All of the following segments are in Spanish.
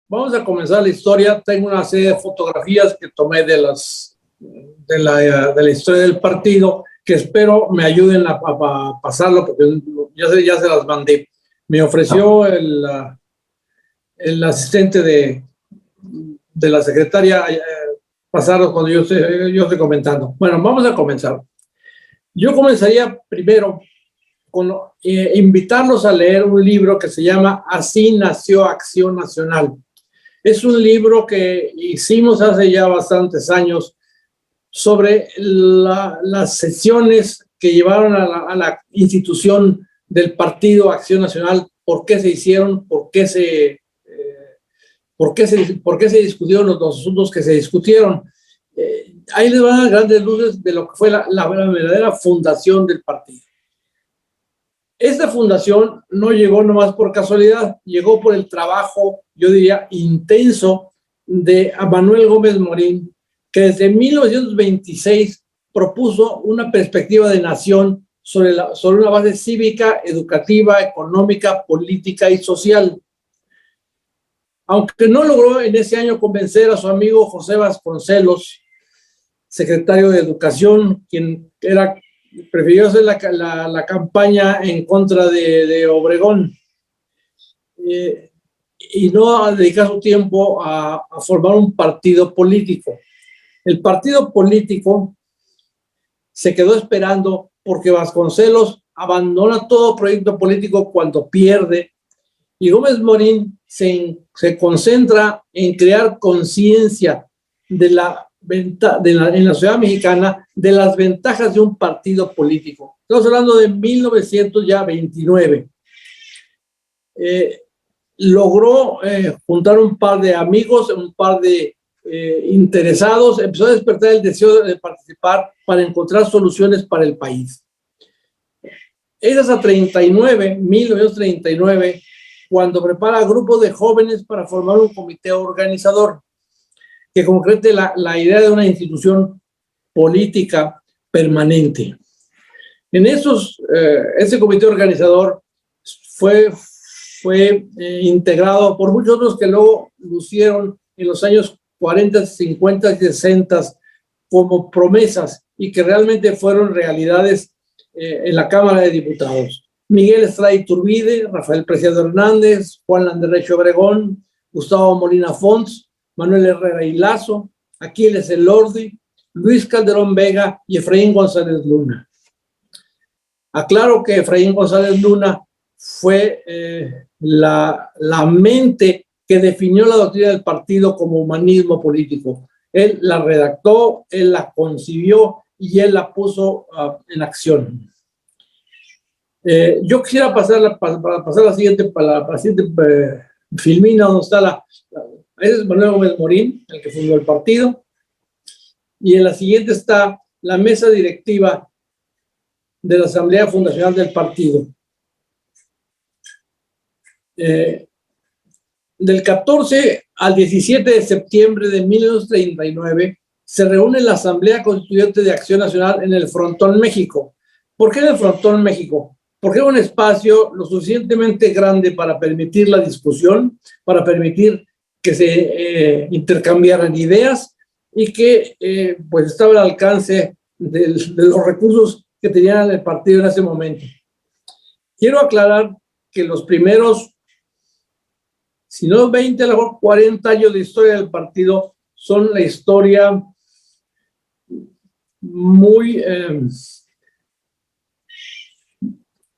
Vamos a comenzar la historia. Tengo una serie de fotografías que tomé de la historia del partido, que espero me ayuden a pasarlo, porque ya se las mandé. Me ofreció el asistente de la secretaria pasarlo cuando yo estoy comentando. Bueno, vamos a comenzar. Yo comenzaría primero con invitarlos a leer un libro que se llama Así nació Acción Nacional. Es un libro que hicimos hace ya bastantes años sobre las sesiones que llevaron a la institución del Partido Acción Nacional, por qué se hicieron, por qué se discutieron los asuntos que se discutieron. Ahí les van a dar grandes luces de lo que fue la verdadera fundación del partido. Esta fundación no llegó nomás por casualidad, llegó por el trabajo, yo diría, intenso de Manuel Gómez Morín, que desde 1926 propuso una perspectiva de nación sobre una base cívica, educativa, económica, política y social. Aunque no logró en ese año convencer a su amigo José Vasconcelos, secretario de Educación, quien prefirió hacer la campaña en contra de Obregón, y no dedicar su tiempo a formar un partido político. El partido político se quedó esperando porque Vasconcelos abandona todo proyecto político cuando pierde, y Gómez Morín se concentra en crear conciencia en la sociedad mexicana de las ventajas de un partido político. Estamos hablando de 1929. Logró juntar un par de amigos, un par de interesados, empezó a despertar el deseo de participar para encontrar soluciones para el país. Es hasta 1939, cuando prepara a grupos de jóvenes para formar un comité organizador que concrete la idea de una institución política permanente. En ese comité organizador fue integrado por muchos otros que luego lucieron en los años 40, 50 y 60 como promesas y que realmente fueron realidades en la Cámara de Diputados. Miguel Estrada Iturbide, Rafael Preciado Hernández, Juan Landerrecho Obregón, Gustavo Molina Fons, Manuel Herrera y Lazo, Aquiles Elordi, Luis Calderón Vega y Efraín González Luna. Aclaro que Efraín González Luna fue la mente que definió la doctrina del partido como humanismo político. Él la redactó, él la concibió y él la puso en acción. Yo quisiera pasar la siguiente filmina, donde está ese es Manuel Gómez Morín, el que fundó el partido, y en la siguiente está la mesa directiva de la Asamblea Fundacional del partido. Del 14 al 17 de septiembre de 1939 se reúne la Asamblea Constituyente de Acción Nacional en el Frontón México. ¿Por qué en el Frontón México? Porque era un espacio lo suficientemente grande para permitir la discusión, para permitir que se intercambiaran ideas y que pues estaba al alcance de los recursos que tenían el partido en ese momento. Quiero aclarar que los primeros, si no 20, a lo mejor 40 años de historia del partido son la historia muy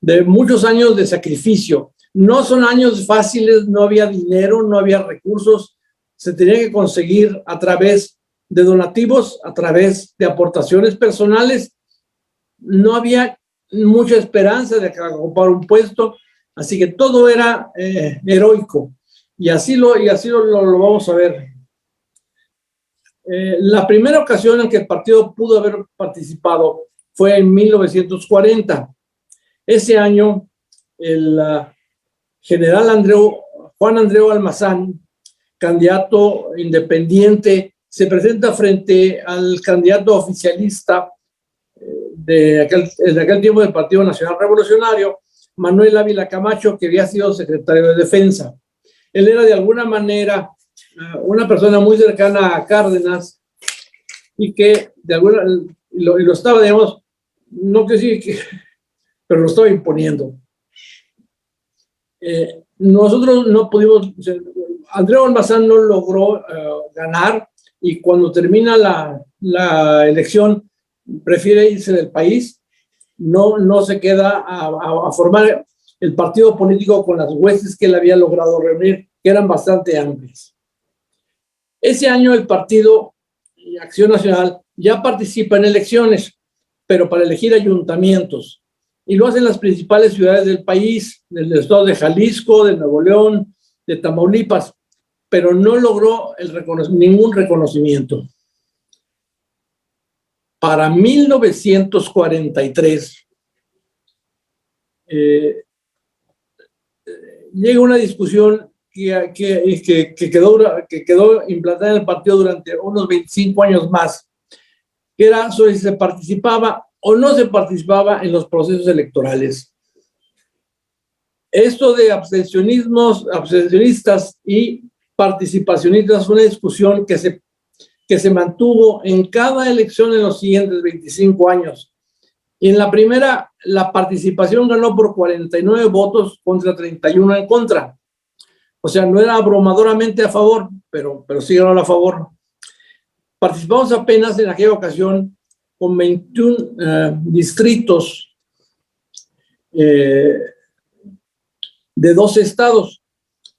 de muchos años de sacrificio. No son años fáciles, no había dinero, no había recursos, se tenía que conseguir a través de donativos, a través de aportaciones personales. No había mucha esperanza de ocupar un puesto, así que todo era heroico, y así lo vamos a ver. La primera ocasión en que el partido pudo haber participado fue en 1940. Ese año, el general Juan Andreu Almazán, candidato independiente, se presenta frente al candidato oficialista de aquel tiempo del Partido Nacional Revolucionario, Manuel Ávila Camacho, que había sido secretario de Defensa. Él era de alguna manera una persona muy cercana a Cárdenas y que de alguna lo estaba, digamos, no que sí, pero lo estaba imponiendo. Nosotros no pudimos, André Ormazán no logró ganar, y cuando termina la elección prefiere irse del país, no se queda a formar el partido político con las huestes que él había logrado reunir, que eran bastante amplias. Ese año el partido Acción Nacional ya participa en elecciones, pero para elegir ayuntamientos, y lo hacen las principales ciudades del país, del estado de Jalisco, de Nuevo León, de Tamaulipas, pero no logró ningún reconocimiento. Para 1943 llega una discusión que quedó implantada en el partido durante unos 25 años más, que era sobre si se participaba o no se participaba en los procesos electorales. Esto de abstencionistas y participacionistas fue una discusión que se mantuvo en cada elección en los siguientes 25 años. Y en la primera, la participación ganó por 49 votos contra 31 en contra. O sea, no era abrumadoramente a favor, pero sí ganó a favor. Participamos apenas en aquella ocasión con 21 distritos de 12 estados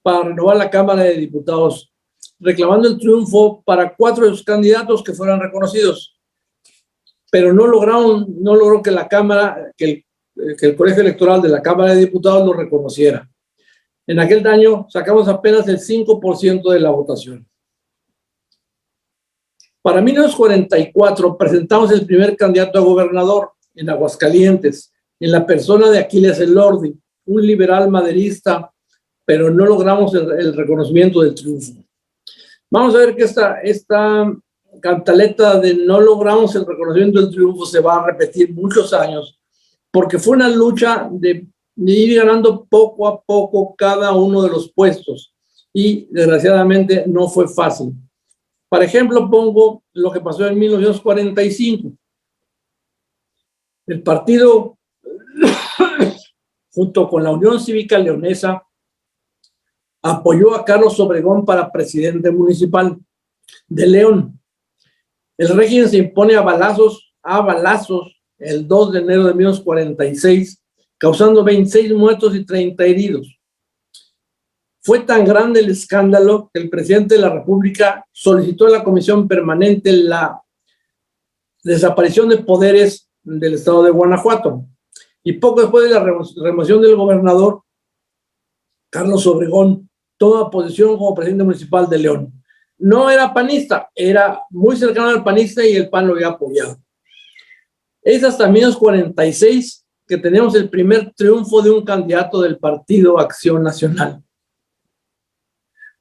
para renovar la Cámara de Diputados, reclamando el triunfo para 4 de los candidatos que fueran reconocidos. Pero no logró que la Cámara, que el Colegio Electoral de la Cámara de Diputados lo reconociera. En aquel año sacamos apenas el 5% de la votación. Para 1944 presentamos el primer candidato a gobernador en Aguascalientes, en la persona de Aquiles Elordi, un liberal maderista, pero no logramos el reconocimiento del triunfo. Vamos a ver que esta cantaleta de no logramos el reconocimiento del triunfo se va a repetir muchos años, porque fue una lucha de ir ganando poco a poco cada uno de los puestos, y desgraciadamente no fue fácil. Por ejemplo, pongo lo que pasó en 1945. El partido, junto con la Unión Cívica Leonesa, apoyó a Carlos Obregón para presidente municipal de León. El régimen se impone a balazos el 2 de enero de 1946, causando 26 muertos y 30 heridos. Fue tan grande el escándalo que el presidente de la República solicitó a la Comisión Permanente la desaparición de poderes del estado de Guanajuato. Y poco después de la remoción del gobernador, Carlos Obregón toma posición como presidente municipal de León. No era panista, era muy cercano al panista y el PAN lo había apoyado. Es hasta 1946 que tenemos el primer triunfo de un candidato del partido Acción Nacional.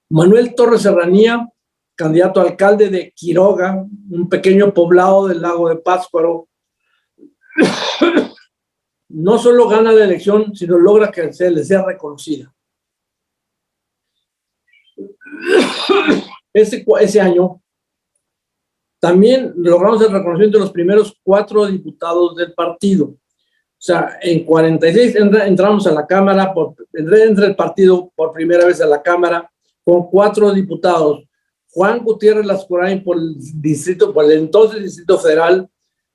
Manuel Torres Serranía, candidato a alcalde de Quiroga, un pequeño poblado del lago de Pátzcuaro, no solo gana la elección, sino logra que se le sea reconocida. Ese año también logramos el reconocimiento de los primeros 4 diputados del partido. O sea, en 46 entramos a la Cámara, entra el partido por primera vez a la Cámara con 4 diputados. Juan Gutiérrez Lascurain por el entonces Distrito Federal,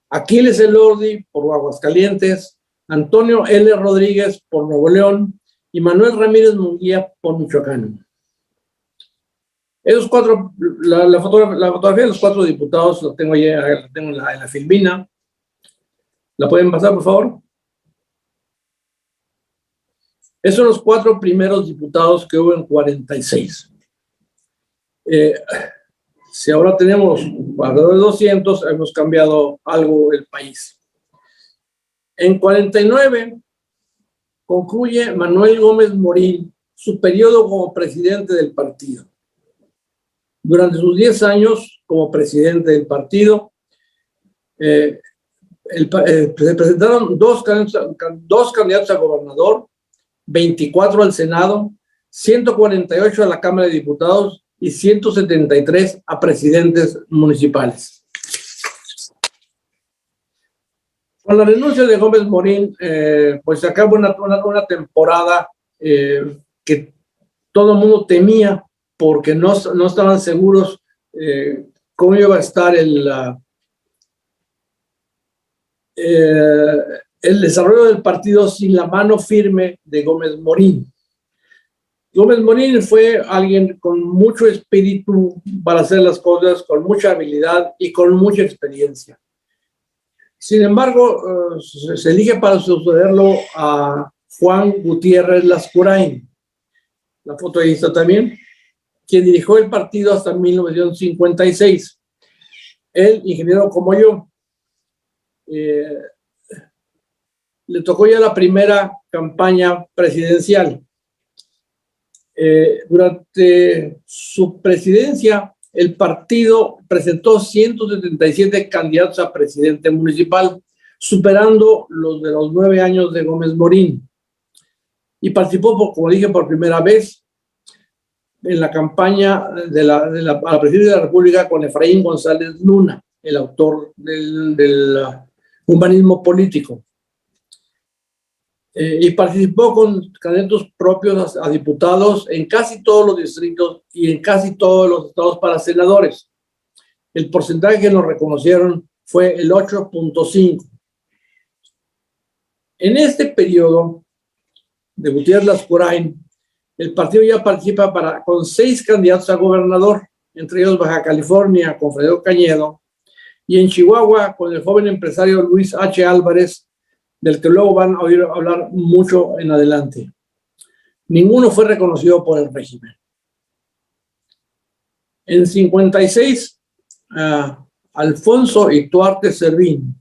Aquiles Elordi por Aguascalientes, Antonio L. Rodríguez por Nuevo León y Manuel Ramírez Munguía por Michoacán. Esos 4, la fotografía de los 4 diputados la tengo ahí, la tengo en la filmina. ¿La pueden pasar, por favor? Esos son los 4 primeros diputados que hubo en 46. Si ahora tenemos alrededor de 200, hemos cambiado algo el país. En 49 concluye Manuel Gómez Morín su periodo como presidente del partido. Durante sus 10 años como presidente del partido, se presentaron dos candidatos a gobernador, 24 al Senado, 148 a la Cámara de Diputados y 173 a presidentes municipales. Con la renuncia de Gómez Morín, pues se acaba una temporada que todo el mundo temía porque no estaban seguros cómo iba a estar el desarrollo del partido sin la mano firme de Gómez Morín. Gómez Morín fue alguien con mucho espíritu para hacer las cosas, con mucha habilidad y con mucha experiencia. Sin embargo, se elige para sucederlo a Juan Gutiérrez Lascurain, la foto ahí está también, quien dirigió el partido hasta 1956. Él, ingeniero como yo, le tocó ya la primera campaña presidencial. Durante su presidencia, el partido presentó 177 candidatos a presidente municipal, superando los de los 9 años de Gómez Morín. Y participó, como dije, por primera vez en la campaña a la presidencia de la República con Efraín González Luna, el autor del humanismo político. Y participó con candidatos propios a diputados en casi todos los distritos y en casi todos los estados para senadores. El porcentaje que nos reconocieron fue el 8.5. En este periodo de Gutiérrez Lascurain, el partido ya participa con 6 candidatos a gobernador, entre ellos Baja California con Federico Cañedo, y en Chihuahua con el joven empresario Luis H. Álvarez, del que luego van a oír hablar mucho en adelante. Ninguno fue reconocido por el régimen. En 56, Alfonso Ituarte Servín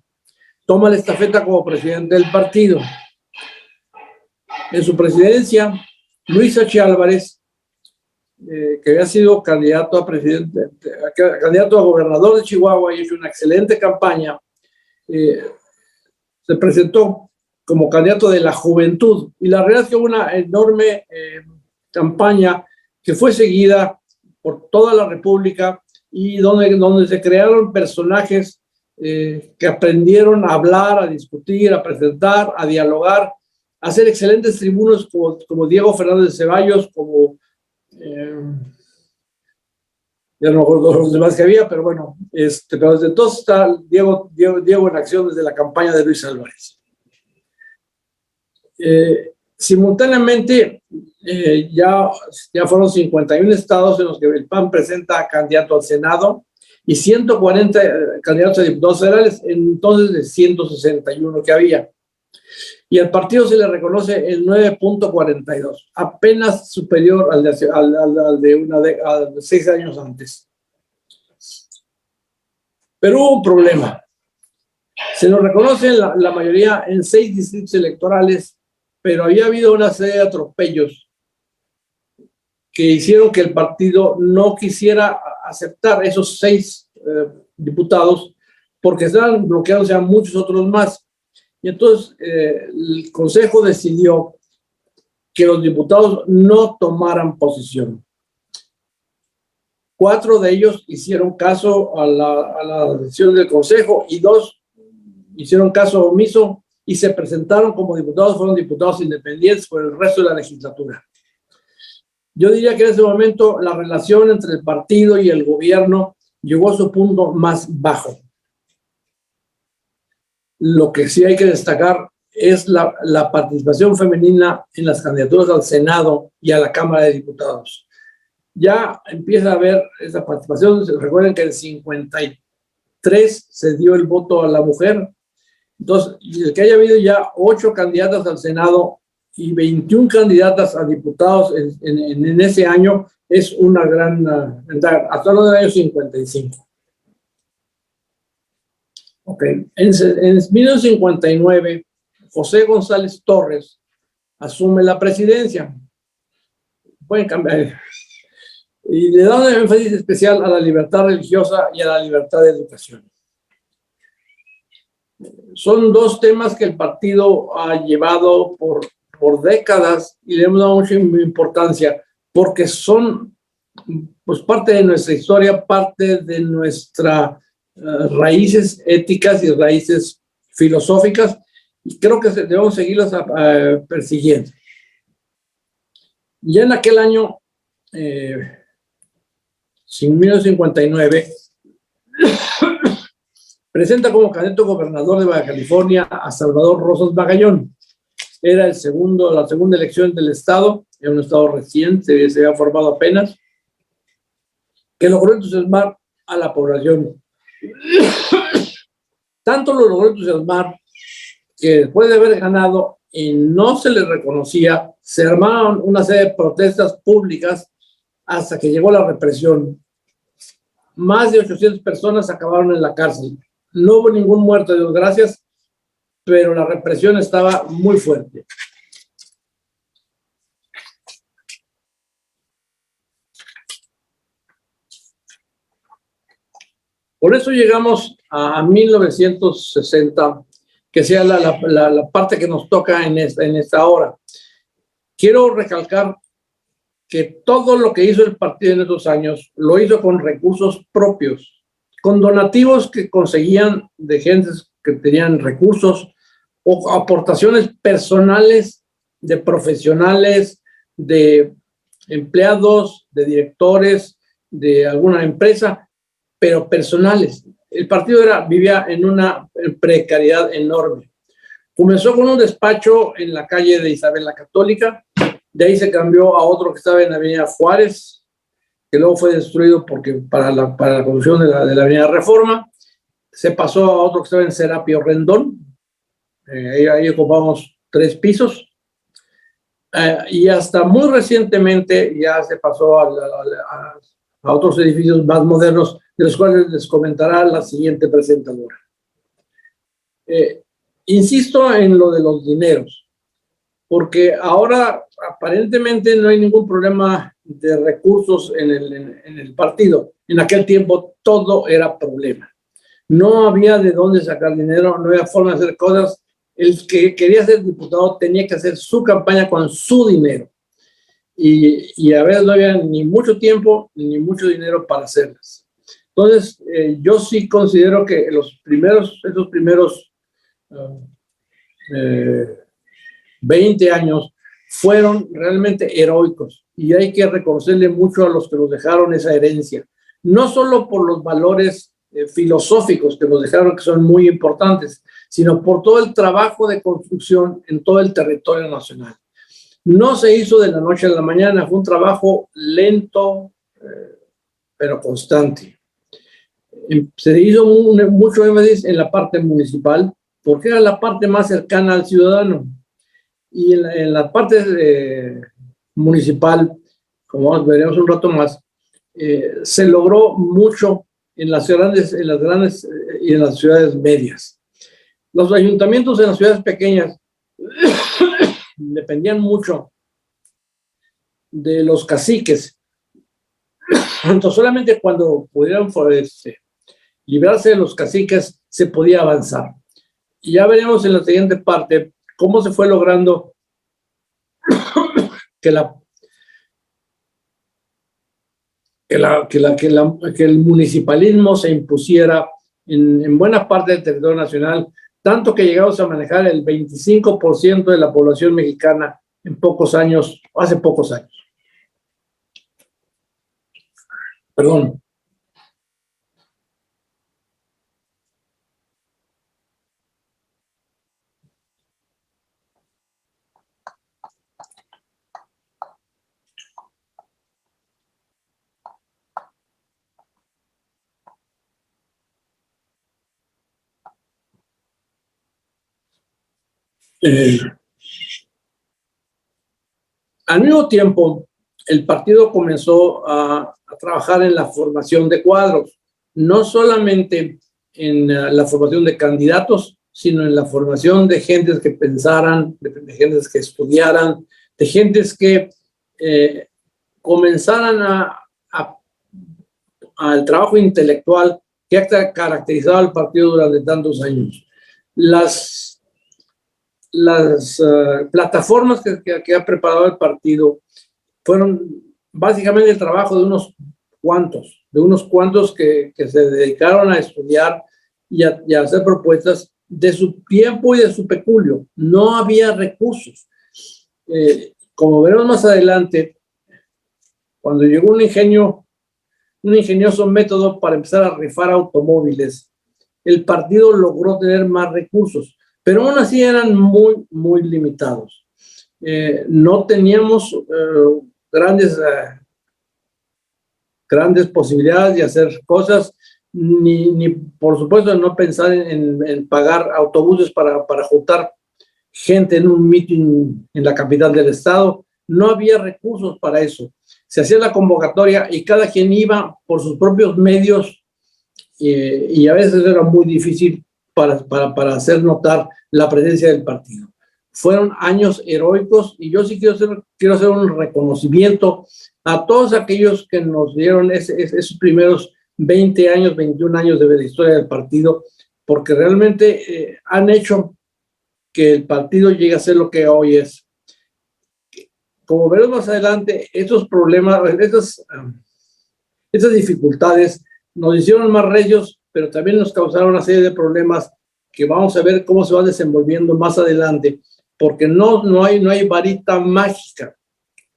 toma la estafeta como presidente del partido. En su presidencia, Luis H. Álvarez, que había sido candidato a presidente, candidato a gobernador de Chihuahua y hizo una excelente campaña, se presentó como candidato de la juventud, y la realidad es que hubo una enorme campaña que fue seguida por toda la República y donde se crearon personajes que aprendieron a hablar, a discutir, a presentar, a dialogar, a ser excelentes tribunos como Diego Fernández de Ceballos, como ya no me acuerdo los demás que había, pero bueno, pero desde entonces está Diego en acción desde la campaña de Luis Álvarez. Simultáneamente, ya fueron 51 estados en los que el PAN presenta candidato al Senado y 140 candidatos a diputados federales, entonces de 161 que había. Y al partido se le reconoce el 9.42, apenas superior al de 6 años antes. Pero hubo un problema. Se nos reconoce la mayoría en 6 distritos electorales, pero había habido una serie de atropellos que hicieron que el partido no quisiera aceptar esos 6 diputados porque estaban bloqueados ya muchos otros más. Y entonces el Consejo decidió que los diputados no tomaran posición. 4 de ellos hicieron caso a la decisión del Consejo y 2 hicieron caso omiso y se presentaron como diputados, fueron diputados independientes por el resto de la legislatura. Yo diría que en ese momento la relación entre el partido y el gobierno llegó a su punto más bajo. Lo que sí hay que destacar es la participación femenina en las candidaturas al Senado y a la Cámara de Diputados. Ya empieza a haber esa participación. Recuerden que en el 53 se dio el voto a la mujer. Entonces, el que haya habido ya 8 candidatas al Senado y 21 candidatas a diputados en ese año es una gran ventaja, hasta el año 55. Okay. En 1959, José González Torres asume la presidencia. Pueden cambiar. Y le da un énfasis especial a la libertad religiosa y a la libertad de educación. Son 2 temas que el partido ha llevado por décadas y le hemos dado mucha importancia porque son pues parte de nuestra historia, parte de nuestras raíces éticas y raíces filosóficas, y creo que debemos seguirlas persiguiendo. Ya en aquel año, 1959, presenta como candidato a gobernador de Baja California a Salvador Rosas Magallón. Era la segunda elección del estado, era un estado reciente, se había formado apenas, que logró entusiasmar a la población. Tanto lo logró entusiasmar que después de haber ganado y no se le reconocía, se armaron una serie de protestas públicas hasta que llegó la represión. Más de 800 personas acabaron en la cárcel. No hubo ningún muerto, Dios gracias, pero la represión estaba muy fuerte. Por eso llegamos a 1960, que sea la parte que nos toca en esta hora. Quiero recalcar que todo lo que hizo el partido en estos años lo hizo con recursos propios, con donativos que conseguían de gentes que tenían recursos o aportaciones personales de profesionales, de empleados, de directores de alguna empresa, pero personales. El partido vivía en una precariedad enorme. Comenzó con un despacho en la calle de Isabel la Católica, de ahí se cambió a otro que estaba en la Avenida Juárez, que luego fue destruido para la construcción de la Avenida Reforma. Se pasó a otro que estaba en Serapio Rendón, ahí ocupamos 3 pisos. Y hasta muy recientemente ya se pasó a otros edificios más modernos, de los cuales les comentará la siguiente presentadora. Insisto en lo de los dineros, porque ahora aparentemente no hay ningún problema de recursos en el partido. En aquel tiempo todo era problema. No había de dónde sacar dinero, no había forma de hacer cosas. El que quería ser diputado tenía que hacer su campaña con su dinero. Y a veces no había ni mucho tiempo ni mucho dinero para hacerlas. Entonces, yo sí considero que esos primeros 20 años fueron realmente heroicos, y hay que reconocerle mucho a los que nos dejaron esa herencia, no solo por los valores filosóficos que nos dejaron, que son muy importantes, sino por todo el trabajo de construcción en todo el territorio nacional. No se hizo de la noche a la mañana, fue un trabajo lento, pero constante. Se hizo mucho énfasis en la parte municipal, porque era la parte más cercana al ciudadano. Y en la parte municipal, como veremos un rato más, se logró mucho en las grandes y en las ciudades medias. Los ayuntamientos en las ciudades pequeñas dependían mucho de los caciques. Entonces, solamente cuando pudieron librarse de los caciques se podía avanzar. Y ya veremos en la siguiente parte cómo se fue logrando que el municipalismo se impusiera en buena parte del territorio nacional, tanto que llegamos a manejar el 25% de la población mexicana en pocos años, hace pocos años. Perdón. Al mismo tiempo, el partido comenzó a trabajar en la formación de cuadros, no solamente en la formación de candidatos, sino en la formación de gentes que pensaran, de gentes que estudiaran, de gentes que comenzaran al trabajo intelectual que ha caracterizado al partido durante tantos años. Las plataformas que ha preparado el partido fueron básicamente el trabajo de unos cuantos que se dedicaron a estudiar y a hacer propuestas de su tiempo y de su peculio. No había recursos. Como veremos más adelante, cuando llegó un ingenioso método para empezar a rifar automóviles, el partido logró tener más recursos, pero aún así eran muy, muy limitados. No teníamos grandes posibilidades de hacer cosas, ni por supuesto no pensar en pagar autobuses para juntar gente en un meeting en la capital del estado. No había recursos para eso. Se hacía la convocatoria y cada quien iba por sus propios medios, y a veces era muy difícil para hacer notar la presencia del partido. Fueron años heroicos y yo sí quiero hacer un reconocimiento a todos aquellos que nos dieron esos primeros 20 años, 21 años de la historia del partido, porque realmente han hecho que el partido llegue a ser lo que hoy es. Como veremos más adelante, estos problemas, estas dificultades nos hicieron más reyes, pero también nos causaron una serie de problemas que vamos a ver cómo se van desenvolviendo más adelante, porque no hay varita mágica.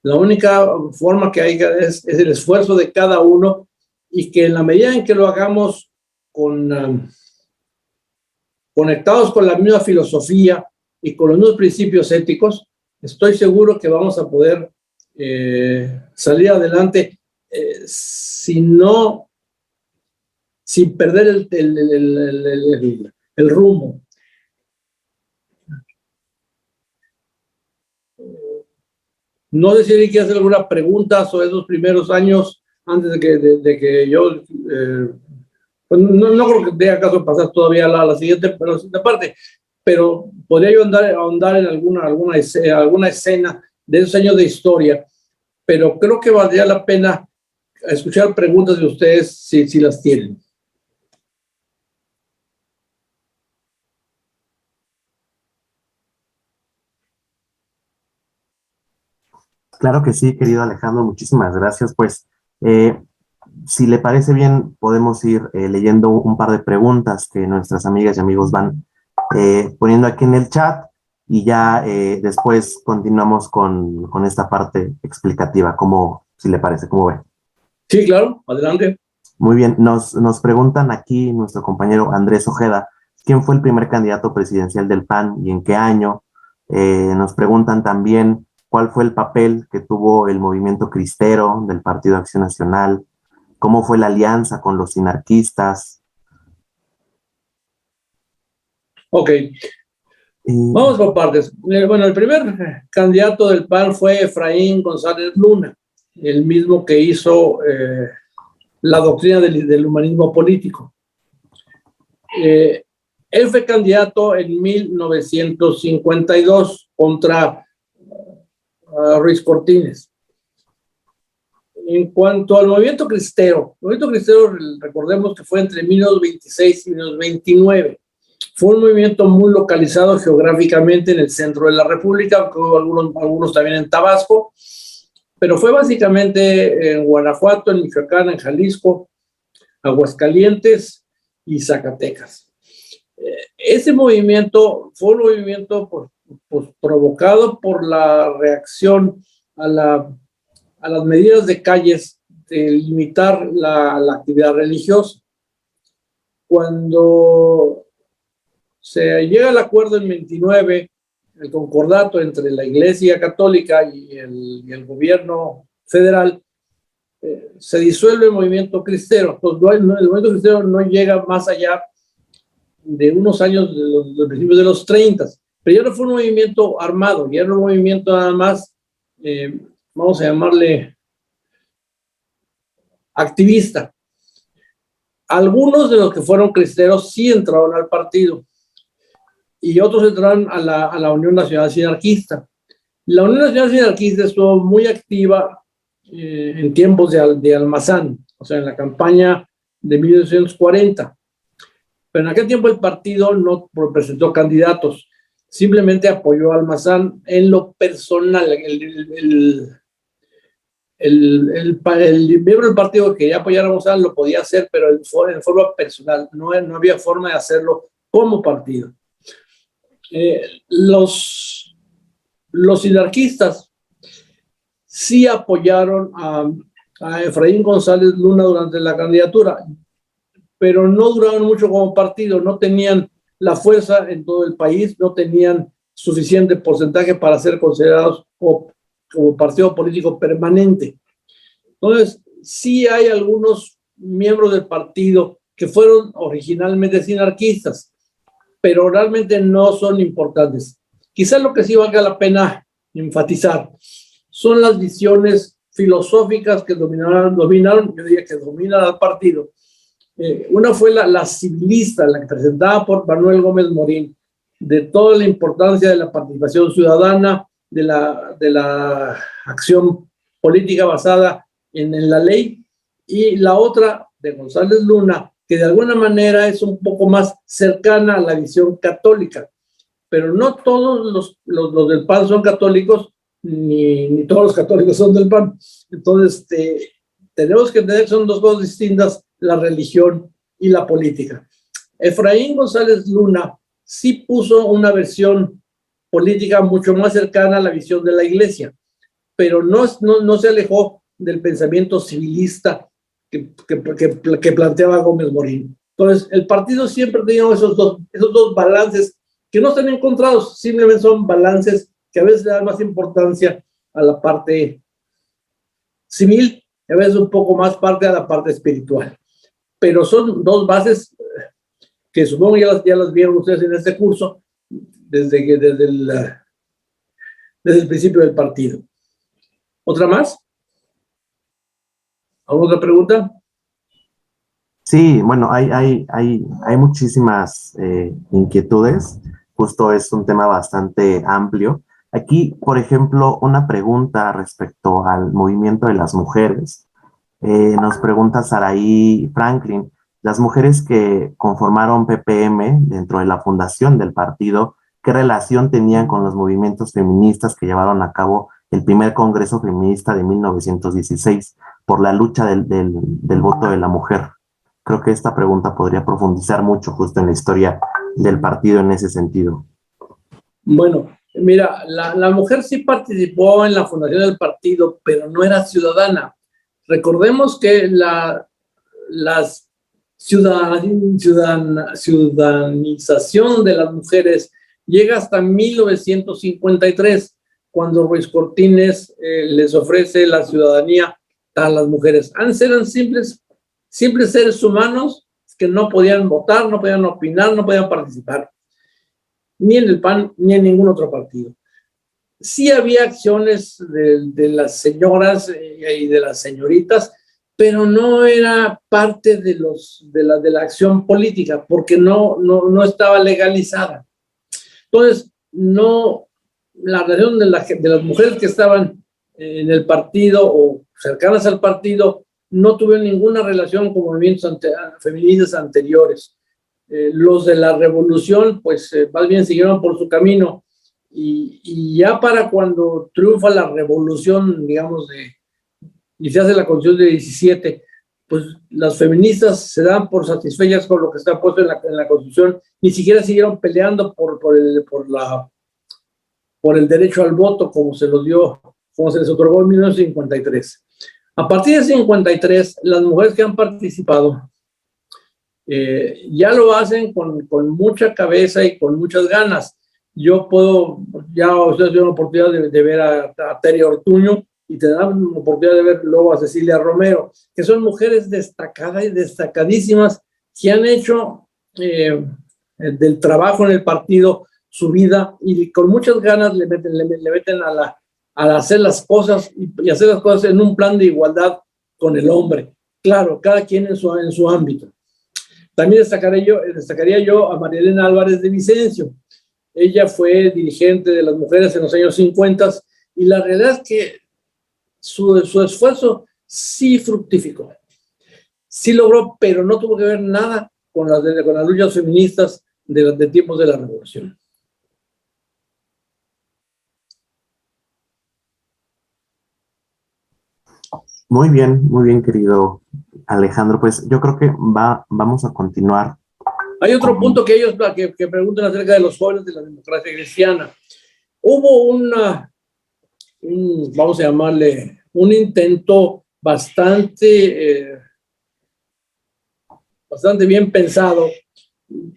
La única forma que hay es el esfuerzo de cada uno, y que en la medida en que lo hagamos conectados con la misma filosofía y con los mismos principios éticos, estoy seguro que vamos a poder salir adelante, sin perder el rumbo. No sé si alguien quiere hacer alguna pregunta sobre esos primeros años antes de que yo... pues no creo que tenga caso de pasar todavía a la siguiente parte, pero podría yo ahondar en alguna escena de esos años de historia, pero creo que valdría la pena escuchar preguntas de ustedes si las tienen. Claro que sí, querido Alejandro, muchísimas gracias. Pues, si le parece bien, podemos ir leyendo un par de preguntas que nuestras amigas y amigos van poniendo aquí en el chat, y ya después continuamos con esta parte explicativa, si le parece, ¿cómo ve? Sí, claro, adelante. Muy bien, nos preguntan aquí nuestro compañero Andrés Ojeda, ¿quién fue el primer candidato presidencial del PAN y en qué año? Nos preguntan también cuál fue el papel que tuvo el movimiento cristero del Partido Acción Nacional, cómo fue la alianza con los sinarquistas. Ok, vamos por partes. Bueno, el primer candidato del PAN fue Efraín González Luna, el mismo que hizo la doctrina del humanismo político. Él fue candidato en 1952 contra Ruiz Cortines. En cuanto al movimiento cristero, recordemos que fue entre 1926 y 1929. Fue un movimiento muy localizado geográficamente en el centro de la República, algunos también en Tabasco, pero fue básicamente en Guanajuato, en Michoacán, en Jalisco, Aguascalientes y Zacatecas. Ese movimiento fue un movimiento provocado por la reacción a las medidas de calles de limitar la actividad religiosa. Cuando se llega al acuerdo en 29, el concordato entre la Iglesia Católica y el gobierno federal, se disuelve el movimiento cristero. Pues el movimiento cristero no llega más allá de unos años de los principios de los 30, pero ya no fue un movimiento armado, ya era un movimiento nada más, vamos a llamarle activista. Algunos de los que fueron cristeros sí entraron al partido y otros entraron a la Unión Nacional Sinarquista. La Unión Nacional Sinarquista estuvo muy activa en tiempos de Almazán, o sea, en la campaña de 1940. Pero en aquel tiempo el partido no presentó candidatos, simplemente apoyó a Almazán en lo personal. el miembro del partido que quería apoyar a González lo podía hacer, pero en forma personal, no había forma de hacerlo como partido. Los sinarquistas sí apoyaron a Efraín González Luna durante la candidatura, pero no duraron mucho como partido, no tenían la fuerza en todo el país, no tenían suficiente porcentaje para ser considerados como partido político permanente. Entonces, sí hay algunos miembros del partido que fueron originalmente sinarquistas, pero realmente no son importantes. Quizás lo que sí valga la pena enfatizar son las visiones filosóficas que dominaron, yo diría que dominan al partido. Una fue la civilista, la que presentaba por Manuel Gómez Morín, de toda la importancia de la participación ciudadana, de la acción política basada en la ley, y la otra de González Luna, que de alguna manera es un poco más cercana a la visión católica, pero no todos los del PAN son católicos, ni todos los católicos son del PAN. Entonces, tenemos que entender que son dos cosas distintas, la religión y la política. Efraín González Luna sí puso una versión política mucho más cercana a la visión de la iglesia, pero no se alejó del pensamiento civilista que planteaba Gómez Morín. Entonces, el partido siempre ha tenido esos dos balances que no están encontrados, simplemente son balances que a veces le dan más importancia a la parte civil, a veces un poco más parte a la parte espiritual. Pero son dos bases que supongo ya las vieron ustedes en este curso desde el principio del partido. ¿Otra más? ¿Alguna otra pregunta? Sí, bueno, hay muchísimas inquietudes. Justo es un tema bastante amplio. Aquí, por ejemplo, una pregunta respecto al movimiento de las mujeres. Nos pregunta Saraí Franklin, las mujeres que conformaron PPM dentro de la fundación del partido, ¿qué relación tenían con los movimientos feministas que llevaron a cabo el primer Congreso Feminista de 1916 por la lucha del voto de la mujer? Creo que esta pregunta podría profundizar mucho justo en la historia del partido en ese sentido. Bueno, mira, la mujer sí participó en la fundación del partido, pero no era ciudadana. Recordemos que la ciudadanización de las mujeres llega hasta 1953, cuando Ruiz Cortines les ofrece la ciudadanía a las mujeres. Antes eran simples seres humanos que no podían votar, no podían opinar, no podían participar, ni en el PAN ni en ningún otro partido. Sí había acciones de las señoras y de las señoritas, pero no era parte de la acción política, porque no estaba legalizada. Entonces, la relación de las mujeres que estaban en el partido o cercanas al partido no tuvieron ninguna relación con movimientos feministas anteriores. Los de la revolución, pues más bien siguieron por su camino, y ya para cuando triunfa la revolución, digamos, y se hace la Constitución de 17, pues las feministas se dan por satisfechas con lo que está puesto en la Constitución, ni siquiera siguieron peleando por el derecho al voto como se les otorgó en 1953. A partir de 53, las mujeres que han participado ya lo hacen con mucha cabeza y con muchas ganas. Ya ustedes tuvieron la oportunidad de ver a Tere Ortuño, y tendrán la oportunidad de ver luego a Cecilia Romero, que son mujeres destacadas y destacadísimas que han hecho del trabajo en el partido su vida, y con muchas ganas le meten a hacer las cosas y hacer las cosas en un plan de igualdad con el hombre. Claro, cada quien en su ámbito. También destacaría yo a María Elena Álvarez de Vicencio. Ella fue dirigente de las mujeres en los años 50, y la realidad es que su esfuerzo sí fructificó. Sí logró, pero no tuvo que ver nada con las luchas feministas de tiempos de la revolución. muy bien, querido Alejandro. Pues yo creo que vamos a continuar. Hay otro punto que ellos que preguntan acerca de los jóvenes de la democracia cristiana. Hubo vamos a llamarle, un intento bastante bien pensado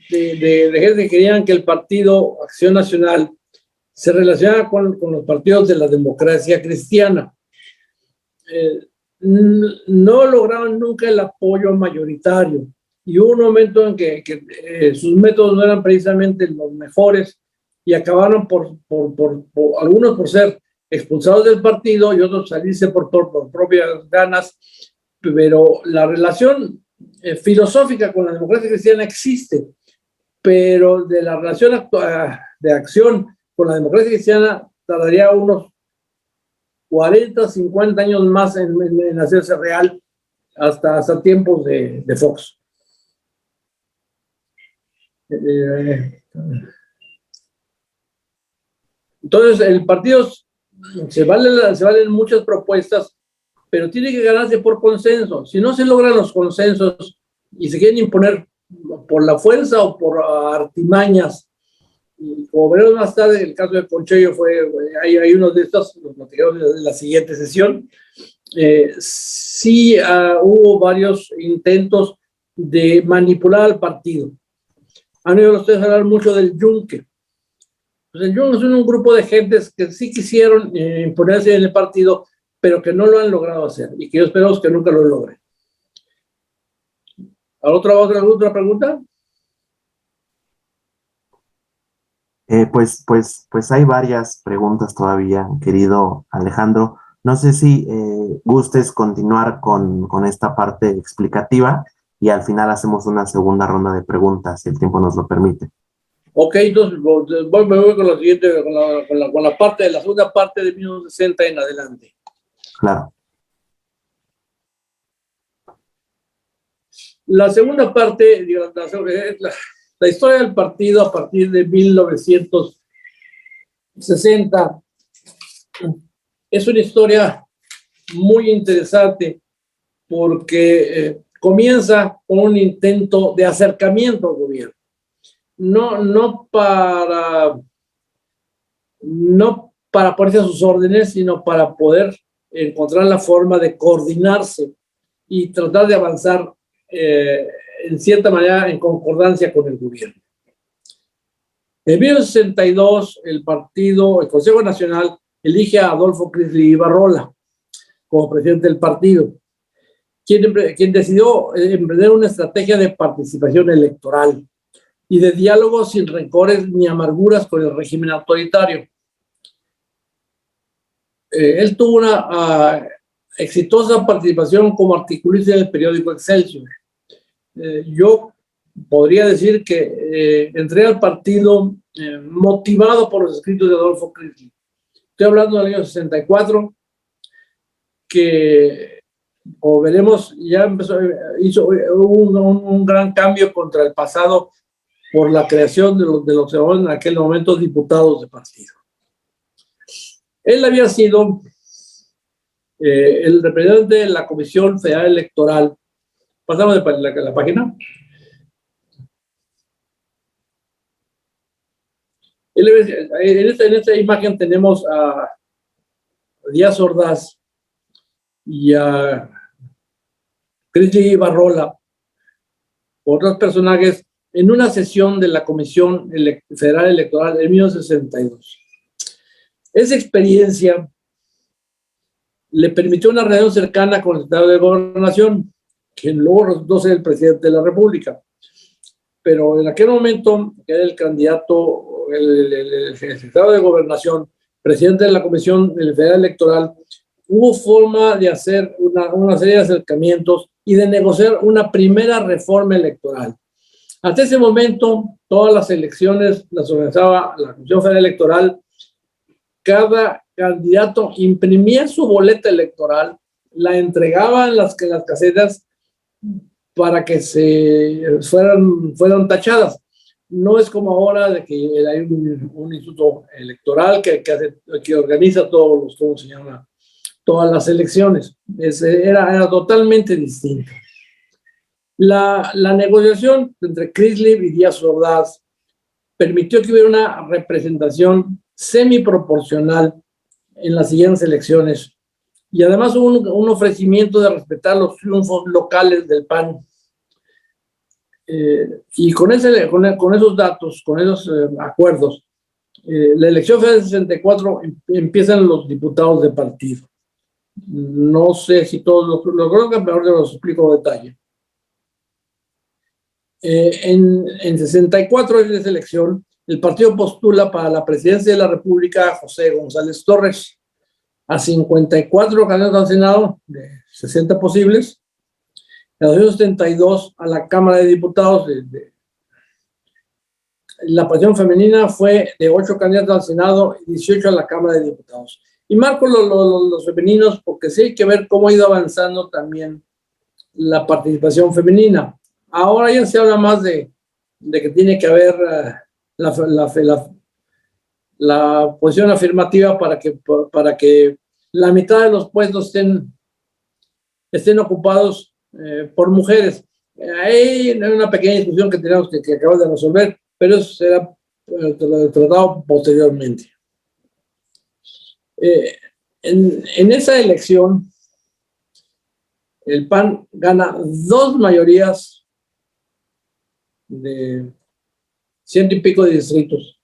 de gente que querían que el Partido Acción Nacional se relacionara con los partidos de la democracia cristiana. No lograron nunca el apoyo mayoritario y hubo un momento en que sus métodos no eran precisamente los mejores y acabaron por algunos por ser expulsados del partido y otros salirse por propias ganas, pero la relación filosófica con la democracia cristiana existe, pero de la relación de acción con la democracia cristiana tardaría unos 40, 50 años más en hacerse real hasta tiempos de Fox. Entonces, el partido se valen muchas propuestas, pero tiene que ganarse por consenso. Si no se logran los consensos y se quieren imponer por la fuerza o por artimañas, y como veremos más tarde, el caso de Conchello hay uno de estos, los materiales de la siguiente sesión. Sí hubo varios intentos de manipular al partido. Han oído ustedes hablar mucho del Yunque. Pues el Yunque es un grupo de gentes que sí quisieron imponerse en el partido, pero que no lo han logrado hacer y que yo espero que nunca lo logren. ¿Otra pregunta? Pues hay varias preguntas todavía, querido Alejandro. No sé si gustes continuar con esta parte explicativa y al final hacemos una segunda ronda de preguntas, si el tiempo nos lo permite. Ok, entonces me voy con la siguiente, con la segunda parte de 1960 en adelante. Claro. La segunda parte, la historia del partido a partir de 1960 es una historia muy interesante porque comienza con un intento de acercamiento al gobierno. No para ponerse a sus órdenes, sino para poder encontrar la forma de coordinarse y tratar de avanzar en cierta manera en concordancia con el gobierno. En 1962, el Consejo Nacional elige a Adolfo Crisli Ibarrola como presidente del partido, quien decidió emprender una estrategia de participación electoral y de diálogo sin rencores ni amarguras con el régimen autoritario. Él tuvo una exitosa participación como articulista en el periódico Excelsior. Yo podría decir que entré al partido motivado por los escritos de Adolfo Crisli. Estoy hablando del año 64, que, como veremos, ya hizo un gran cambio contra el pasado por la creación de los que en aquel momento diputados de partido. Él había sido el representante de la Comisión Federal Electoral. Pasamos de la página. En esta imagen tenemos a Díaz Ordaz y a Crisli Ibarrola, otros personajes, en una sesión de la Comisión Federal Electoral en 1962. Esa experiencia le permitió una reunión cercana con el secretario de Gobernación, quien luego resultó ser el presidente de la República. Pero en aquel momento, que era el candidato, el secretario de Gobernación, presidente de la Comisión Federal Electoral, hubo forma de hacer una serie de acercamientos y de negociar una primera reforma electoral. Hasta ese momento, todas las elecciones las organizaba la Comisión Federal Electoral. Cada candidato imprimía su boleta electoral, la entregaba en las casetas para que fueran tachadas. No es como ahora de que hay un instituto electoral que organiza todos los, ¿cómo se llama? todas las elecciones. Era totalmente distinto. La negociación entre Crislev y Díaz Ordaz permitió que hubiera una representación semiproporcional en las siguientes elecciones, y además hubo un ofrecimiento de respetar los triunfos locales del PAN. Y con esos datos, con esos acuerdos, la elección federal del 64 empiezan los diputados de partido. No sé si todos los conozcan, pero ahora los explico en detalle. En 64 es esa elección, el partido postula para la presidencia de la República a José González Torres, a 54 candidatos al Senado, de 60 posibles, a 272 a la Cámara de Diputados. La pasión femenina fue de 8 candidatos al Senado y 18 a la Cámara de Diputados. Y marco los femeninos porque sí hay que ver cómo ha ido avanzando también la participación femenina. Ahora ya se habla más de que tiene que haber la posición afirmativa para que la mitad de los puestos estén ocupados por mujeres. Hay una pequeña discusión que tenemos que acabar de resolver, pero eso será tratado posteriormente. En esa elección, el PAN gana 2 mayorías de 100 y pico de distritos,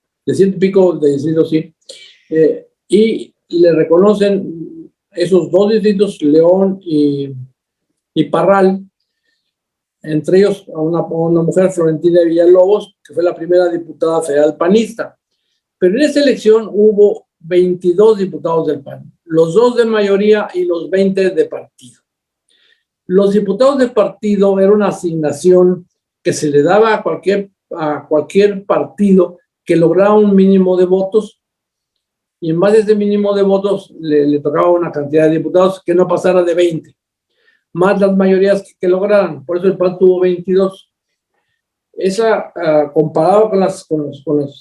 sí, y le reconocen esos 2 distritos, León y Parral, entre ellos a una mujer, Florentina Villalobos, que fue la primera diputada federal panista. Pero en esa elección hubo 22 diputados del PAN, los 2 de mayoría y los 20 de partido. Los diputados de partido era una asignación que se le daba a cualquier partido que lograra un mínimo de votos, y en base a ese mínimo de votos le tocaba una cantidad de diputados que no pasara de 20, más las mayorías que lograran. Por eso el PAN tuvo 22. Esa, comparado con las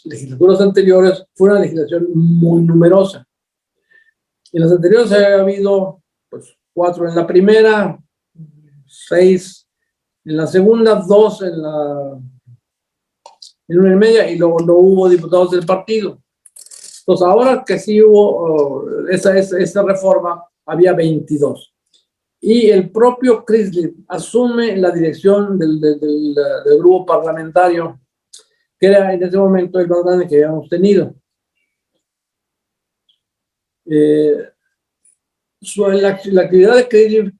legislaturas anteriores, fue una legislación muy numerosa. En las anteriores había habido 4 en la primera, 6 en la segunda, 2 en una y media, y luego no hubo diputados del partido. Entonces, ahora que sí hubo esa reforma, había 22. Y el propio Crislev asume la dirección del grupo parlamentario, que era en ese momento el más grande que habíamos tenido. La actividad de Crislev,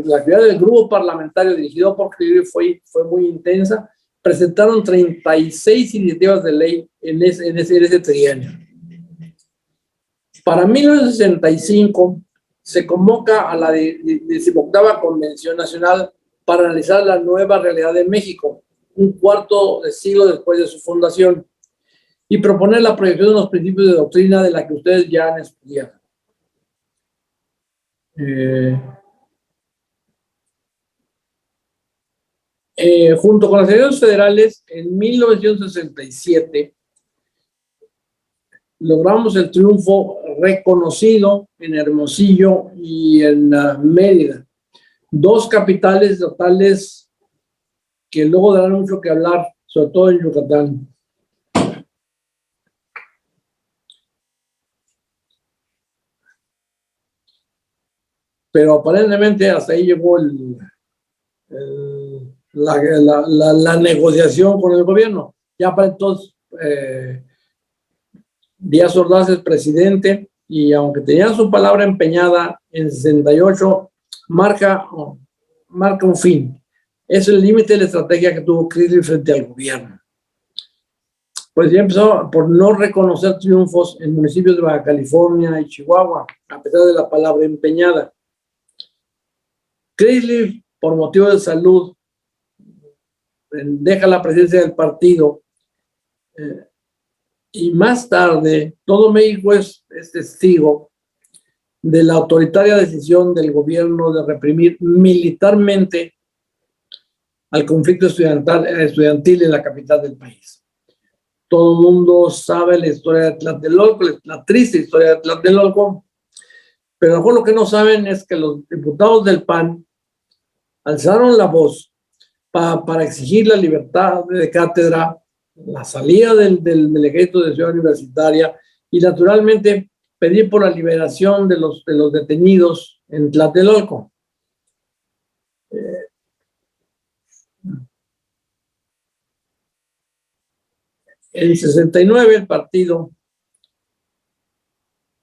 la actividad del grupo parlamentario dirigido por Crislev fue muy intensa. Presentaron 36 iniciativas de ley en ese trienio. Para 1965 se convoca a la 18ª Convención Nacional para analizar la nueva realidad de México, un cuarto de siglo después de su fundación, y proponer la proyección de los principios de doctrina de la que ustedes ya han estudiado. Junto con las elecciones federales, en 1967, logramos el triunfo reconocido en Hermosillo y en Mérida, 2 capitales totales que luego darán mucho que hablar, sobre todo en Yucatán. Pero aparentemente hasta ahí llegó la negociación con el gobierno. Ya para entonces Díaz Ordaz es presidente, y aunque tenía su palabra empeñada, en 68 marca un fin. Es el límite de la estrategia que tuvo Crislev frente al gobierno. Pues ya empezó por no reconocer triunfos en municipios de Baja California y Chihuahua, a pesar de la palabra empeñada. Crislev, por motivo de salud, deja la presidencia del partido, y más tarde todo México es testigo de la autoritaria decisión del gobierno de reprimir militarmente al conflicto estudiantil en la capital del país. Todo el mundo sabe la historia de Tlatelolco, la triste historia de Tlatelolco, Pero a lo mejor lo que no saben es que los diputados del PAN alzaron la voz para exigir la libertad de cátedra, la salida del ejército de Ciudad Universitaria y naturalmente pedir por la liberación de los detenidos en Tlatelolco. En 69 el partido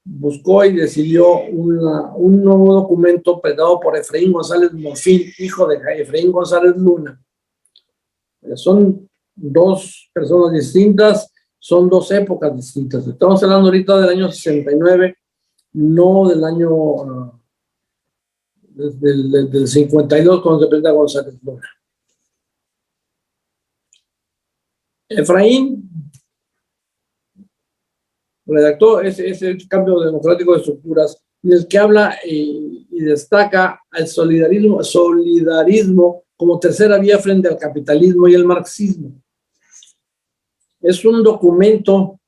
buscó y decidió un nuevo documento predado por Efraín González Morfín, hijo de Efraín González Luna. Son dos personas distintas, son dos épocas distintas. Estamos hablando ahorita del año 69, no del año del 52, cuando se presenta González Luna. Efraín redactó ese cambio democrático de estructuras en el que habla y destaca el solidarismo como tercera vía frente al capitalismo y el marxismo. Es un documento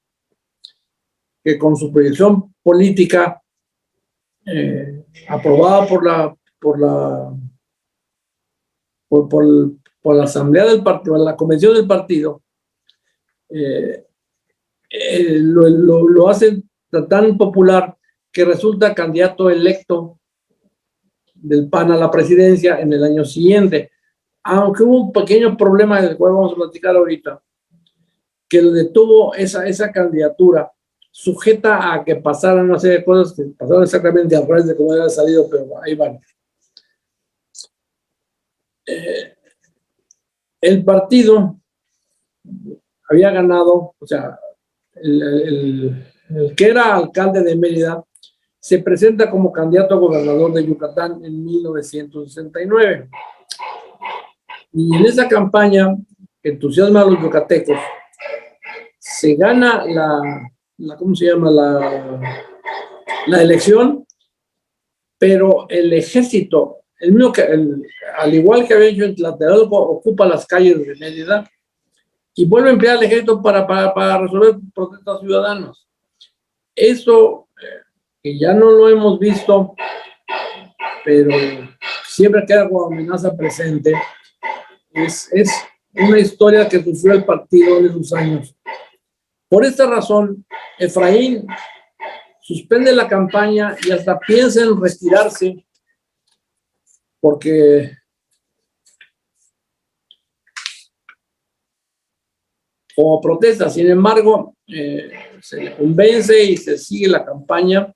que con su proyección política aprobada por la asamblea del partido, la convención del partido, lo hace tan popular que resulta candidato electo del PAN a la presidencia en el año siguiente, aunque hubo un pequeño problema del cual vamos a platicar ahorita, que lo detuvo esa candidatura, sujeta a que pasaran una serie de cosas que pasaron exactamente al revés de cómo había salido, pero ahí van. El partido había ganado, o sea, el que era alcalde de Mérida se presenta como candidato a gobernador de Yucatán en 1969. Y en esa campaña que entusiasma a los yucatecos, se gana ¿cómo se llama? La elección, pero el ejército, al igual que había hecho en Tlatelolco, ocupa las calles de Mérida y vuelve a emplear el ejército para resolver protestas ciudadanos. Eso que ya no lo hemos visto, pero siempre queda como amenaza presente, es una historia que sufrió el partido en esos años. Por esta razón, Efraín suspende la campaña y hasta piensa en retirarse porque como protesta. Sin embargo, se le convence y se sigue la campaña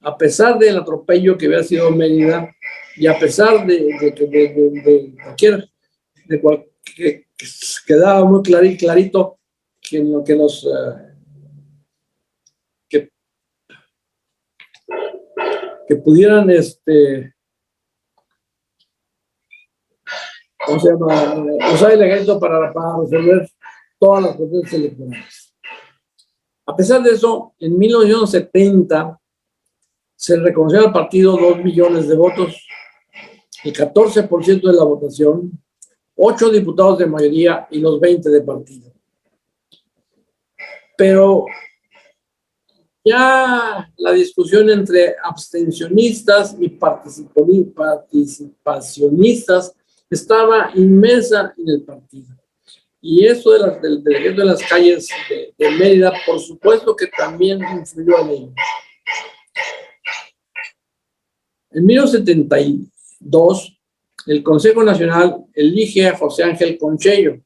a pesar del atropello que había sido Mérida y a pesar de que quedaba muy clarito que en lo que nos que pudieran ¿cómo se llama? Usar el ejército para resolver todas las protestas electorales. A pesar de eso, en 1970 se reconoció al partido 2 millones de votos, el 14% de la votación, 8 diputados de mayoría y los 20 de partido. Pero ya la discusión entre abstencionistas y participacionistas estaba inmensa en el partido. Y eso del ejército de las calles de Mérida, por supuesto que también influyó en ello. En 1972, el Consejo Nacional elige a José Ángel Conchello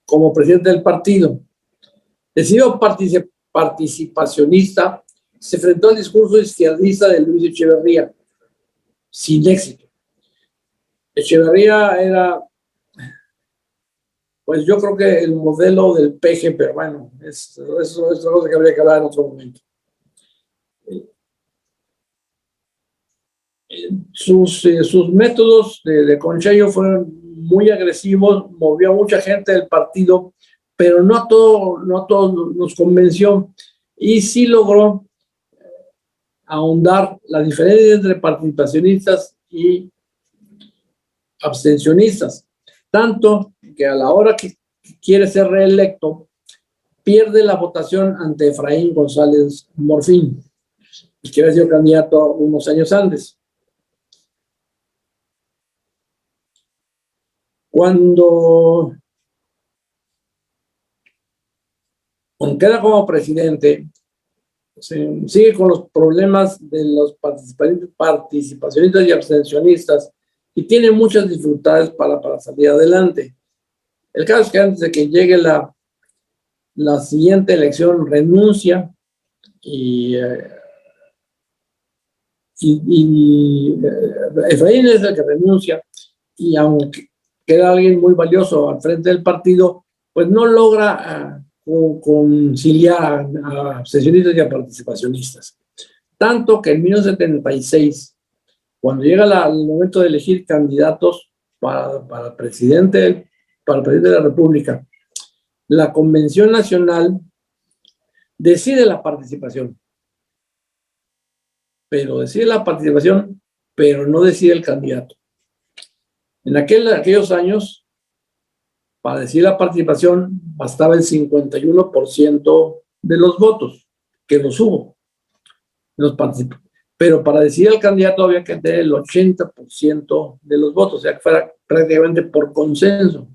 como presidente del partido. Decidido participacionista, se enfrentó al discurso izquierdista de Luis Echeverría, sin éxito. Echeverría era, pues yo creo que el modelo del peje, pero bueno, es otra cosa que habría que hablar en otro momento. Sus métodos de Conchello fueron muy agresivos, movió a mucha gente del partido, pero no a todos nos convenció y sí logró ahondar la diferencia entre participacionistas y abstencionistas, tanto que a la hora que quiere ser reelecto pierde la votación ante Efraín González Morfín. y que había sido candidato unos años antes. Cuando queda como presidente, sigue con los problemas de los participacionistas y abstencionistas y tiene muchas dificultades para salir adelante. El caso es que antes de que llegue la siguiente elección renuncia y Efraín es el que renuncia, y aunque queda alguien muy valioso al frente del partido, pues no logra conciliar a abstencionistas y a participacionistas. Tanto que en 1976, cuando llega el momento de elegir candidatos para presidente de la República, la Convención Nacional decide la participación, pero no decide el candidato. En aquellos años, para decidir la participación, bastaba el 51% de los votos, que los hubo, pero para decidir al candidato había que tener el 80% de los votos, o sea que fuera prácticamente por consenso.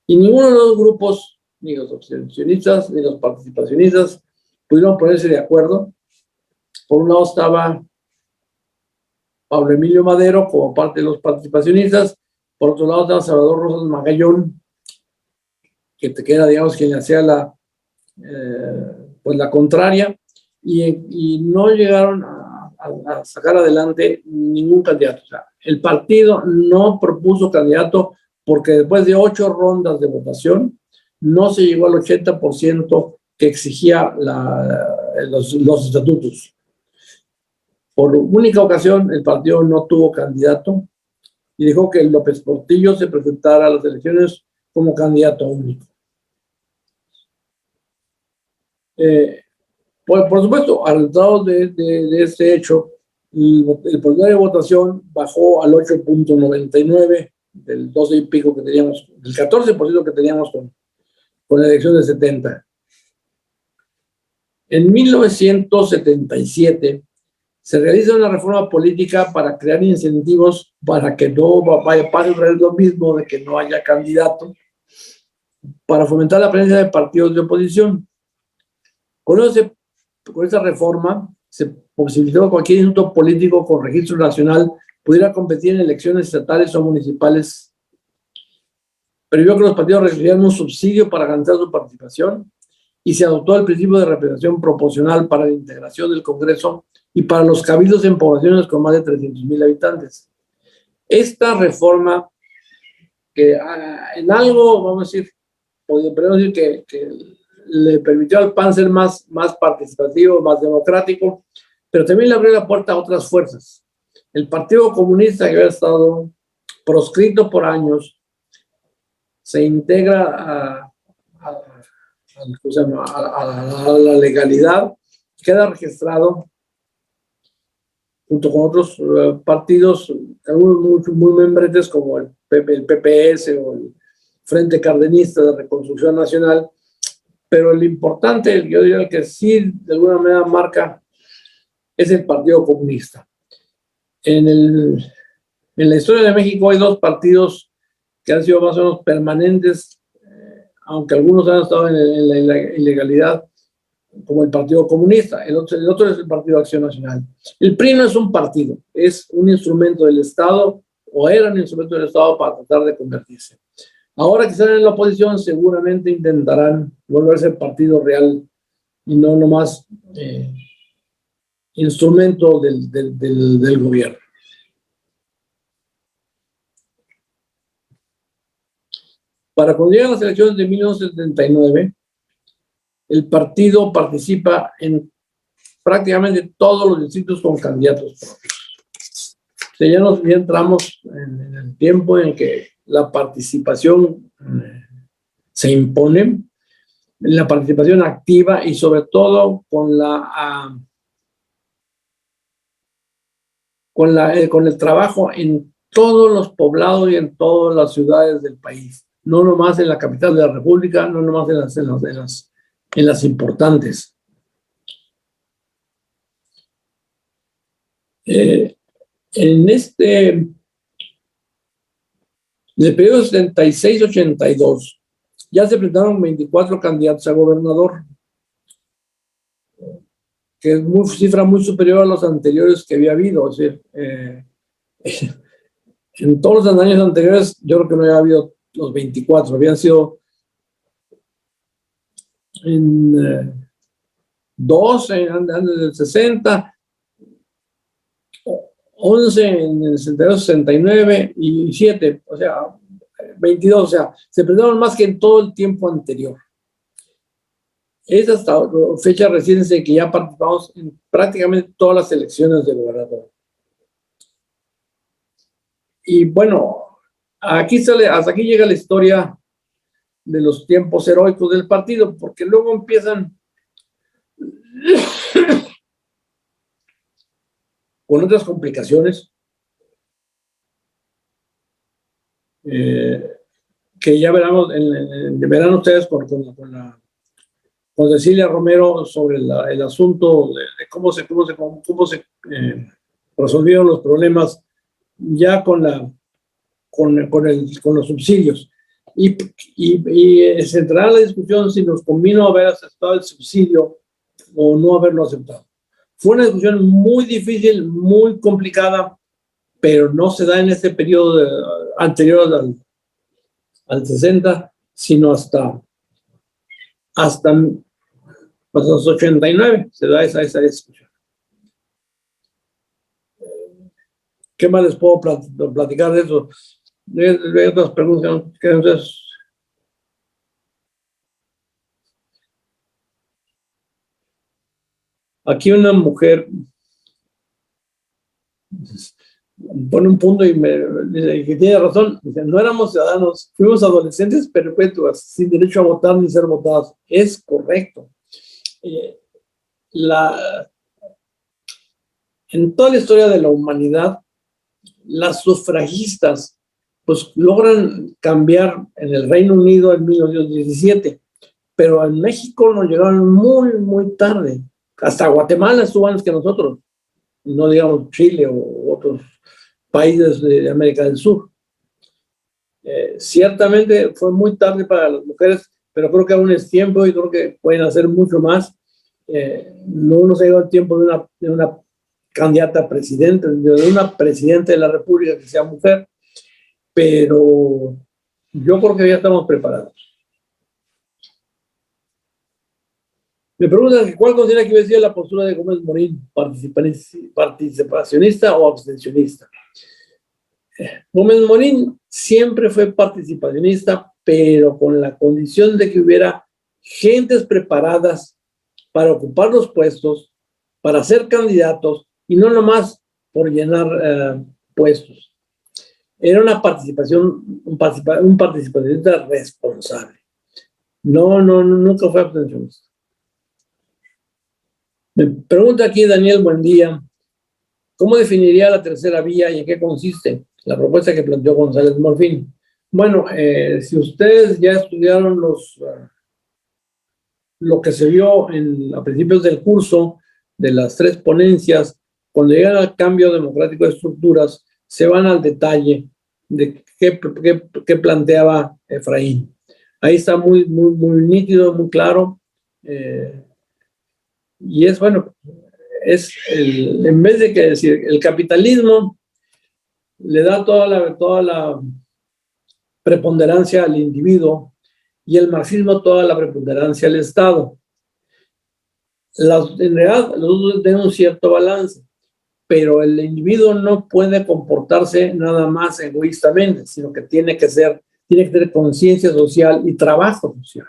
Y ninguno de los grupos, ni los abstencionistas, ni los participacionistas, pudieron ponerse de acuerdo. Por un lado estaba Pablo Emilio Madero como parte de los participacionistas, por otro lado estaba Salvador Rosas Magallón, que era, digamos, quien hacía la contraria, y no llegaron a sacar adelante ningún candidato. O sea, el partido no propuso candidato porque después de 8 rondas de votación no se llegó al 80% que exigía los estatutos. Por única ocasión, el partido no tuvo candidato y dejó que López Portillo se presentara a las elecciones como candidato único. Por supuesto, al resultado de este hecho, el porcentaje de votación bajó al 8.99 del 12 y pico que teníamos, del 14% que teníamos con la elección de 70. En 1977 se realiza una reforma política para crear incentivos para que no pase lo mismo de que no haya candidato, para fomentar la presencia de partidos de oposición. Con esta reforma se posibilitó que cualquier instituto político con registro nacional pudiera competir en elecciones estatales o municipales. Previó que los partidos recibieran un subsidio para garantizar su participación y se adoptó el principio de representación proporcional para la integración del Congreso y para los cabildos en poblaciones con más de 300,000 habitantes. Esta reforma, que en algo, vamos a decir, podemos decir que le permitió al PAN ser más participativo, más democrático, pero también le abrió la puerta a otras fuerzas. El Partido Comunista, que había estado proscrito por años, se integra a la legalidad, queda registrado junto con otros partidos, algunos muy membretes como el PPS o el Frente Cardenista de Reconstrucción Nacional, pero el importante, yo diría que sí de alguna manera marca, es el Partido Comunista. En la historia de México hay 2 partidos que han sido más o menos permanentes, aunque algunos han estado en la ilegalidad, como el Partido Comunista. El otro es el Partido Acción Nacional. El PRI no es un partido, es un instrumento del Estado, o era un instrumento del Estado para tratar de convertirse. Ahora que están en la oposición, seguramente intentarán volverse el partido real y no nomás instrumento del gobierno. Para cuando llegan las elecciones de 1979, el partido participa en prácticamente todos los distritos con candidatos propios. O sea, ya entramos en el tiempo en que la participación se impone, la participación activa y sobre todo con el trabajo en todos los poblados y en todas las ciudades del país, no nomás en la capital de la República, no nomás en las importantes. En el periodo 76-82, ya se presentaron 24 candidatos a gobernador, que es una cifra muy superior a los anteriores que había habido. Es decir, en todos los años anteriores, yo creo que no había habido los 24, habían sido en 12 antes del 60, 11 en el 62, 69 y 7, o sea, 22, o sea, se presentaron más que en todo el tiempo anterior. Es hasta fecha reciente en que ya participamos en prácticamente todas las elecciones de gobernador. Y bueno, hasta aquí llega la historia de los tiempos heroicos del partido, porque luego empiezan con otras complicaciones que ya verán ustedes con Cecilia Romero sobre el asunto de cómo se resolvieron los problemas ya con los subsidios. Y se entrará la discusión si nos convino haber aceptado el subsidio o no haberlo aceptado. Fue una discusión muy difícil, muy complicada, pero no se da en este periodo anterior al 60, sino hasta los 89 se da esa discusión. ¿Qué más les puedo platicar de eso? De otras preguntas que entonces. Aquí una mujer pone un punto y me dice que tiene razón. Dice, no éramos ciudadanos, fuimos adolescentes perpetuas, sin derecho a votar ni ser votados. Es correcto. En toda la historia de la humanidad, las sufragistas pues logran cambiar en el Reino Unido en 1917, pero en México nos llegaron muy, muy tarde. Hasta Guatemala estuvo antes que nosotros, no digamos Chile o otros países de América del Sur. Ciertamente fue muy tarde para las mujeres, pero creo que aún es tiempo y creo que pueden hacer mucho más. No nos ha llegado el tiempo de una candidata a presidente, de una presidenta de la República que sea mujer, pero yo creo que ya estamos preparados. Me preguntan cuál considera que hubiera sido la postura de Gómez Morín, participacionista o abstencionista. Gómez Morín siempre fue participacionista, pero con la condición de que hubiera gentes preparadas para ocupar los puestos, para ser candidatos y no nomás por llenar puestos. Era una participación, un participacionista responsable. Nunca fue abstencionista. Me pregunta aquí Daniel Buendía, ¿cómo definiría la tercera vía y en qué consiste la propuesta que planteó González Morfín? Bueno, si ustedes ya estudiaron lo que se vio a principios del curso de las 3 ponencias, cuando llegan al cambio democrático de estructuras, se van al detalle de qué planteaba Efraín. Ahí está muy, muy, muy nítido, muy claro. Y es, bueno, en vez de que decir, el capitalismo le da toda la preponderancia al individuo y el marxismo toda la preponderancia al Estado. En realidad, los dos tienen un cierto balance, pero el individuo no puede comportarse nada más egoístamente, sino que tiene que tener conciencia social y trabajo social.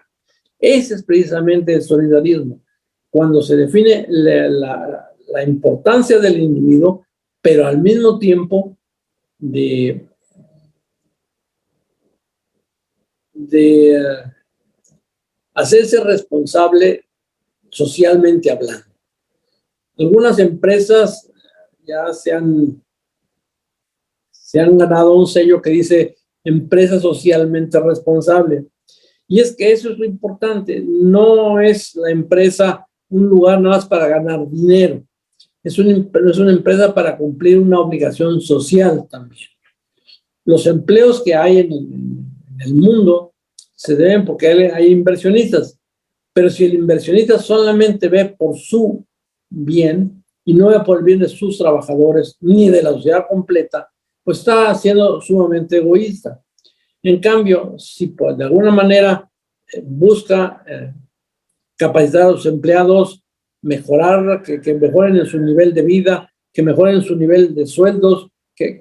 Ese es precisamente el solidarismo, cuando se define la importancia del individuo, pero al mismo tiempo de hacerse responsable socialmente hablando. Algunas empresas ya se han ganado un sello que dice empresa socialmente responsable. Y es que eso es lo importante. No es la empresa un lugar nada más para ganar dinero. es una empresa para cumplir una obligación social también. Los empleos que hay en el mundo se deben porque hay inversionistas, pero si el inversionista solamente ve por su bien y no ve por el bien de sus trabajadores ni de la sociedad completa, pues está siendo sumamente egoísta. En cambio, si pues, de alguna manera busca capacitar a los empleados, mejorar, que mejoren en su nivel de vida, que mejoren su nivel de sueldos,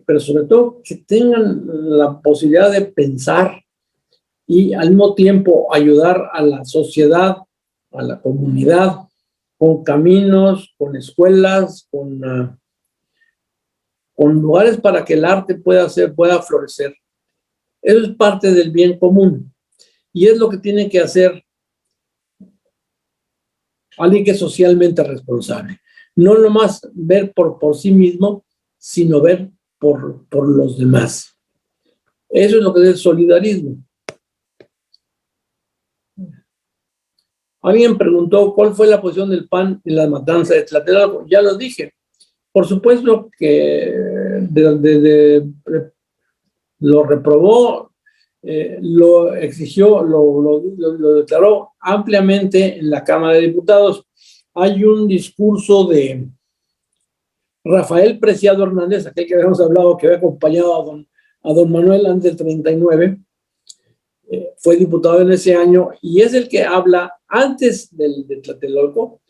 pero sobre todo que tengan la posibilidad de pensar y al mismo tiempo ayudar a la sociedad, a la comunidad, con caminos, con escuelas, con lugares para que el arte pueda florecer. Eso es parte del bien común y es lo que tiene que hacer alguien que es socialmente responsable. No nomás ver por sí mismo, sino ver por los demás. Eso es lo que es el solidarismo. Alguien preguntó cuál fue la posición del PAN en la matanza de Tlatelolco. Ya lo dije. Por supuesto que lo reprobó, lo exigió, lo declaró ampliamente en la Cámara de Diputados. Hay un discurso de Rafael Preciado Hernández, aquel que habíamos hablado, que había acompañado a don Manuel antes del 39, fue diputado en ese año, y es el que habla antes de Tlatelolco,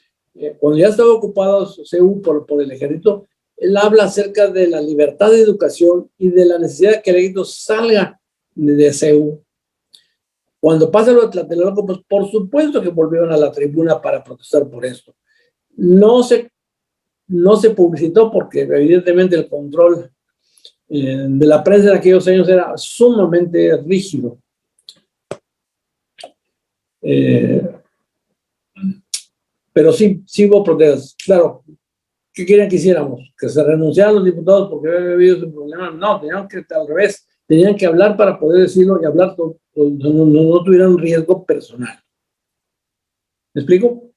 cuando ya estaba ocupado CEU por el ejército. Él habla acerca de la libertad de educación y de la necesidad de que el ejército salga de CEU. Cuando pasa lo de Tlatelolco, pues por supuesto que volvieron a la tribuna para protestar por esto. No se publicitó porque evidentemente el control de la prensa en aquellos años era sumamente rígido. Pero sí hubo protestas. Claro, ¿qué querían que hiciéramos? ¿Que se renunciaran los diputados porque había habido ese problema? No, tenían que al revés. Tenían que hablar para poder decirlo y hablar no tuvieran un riesgo personal. ¿Me explico?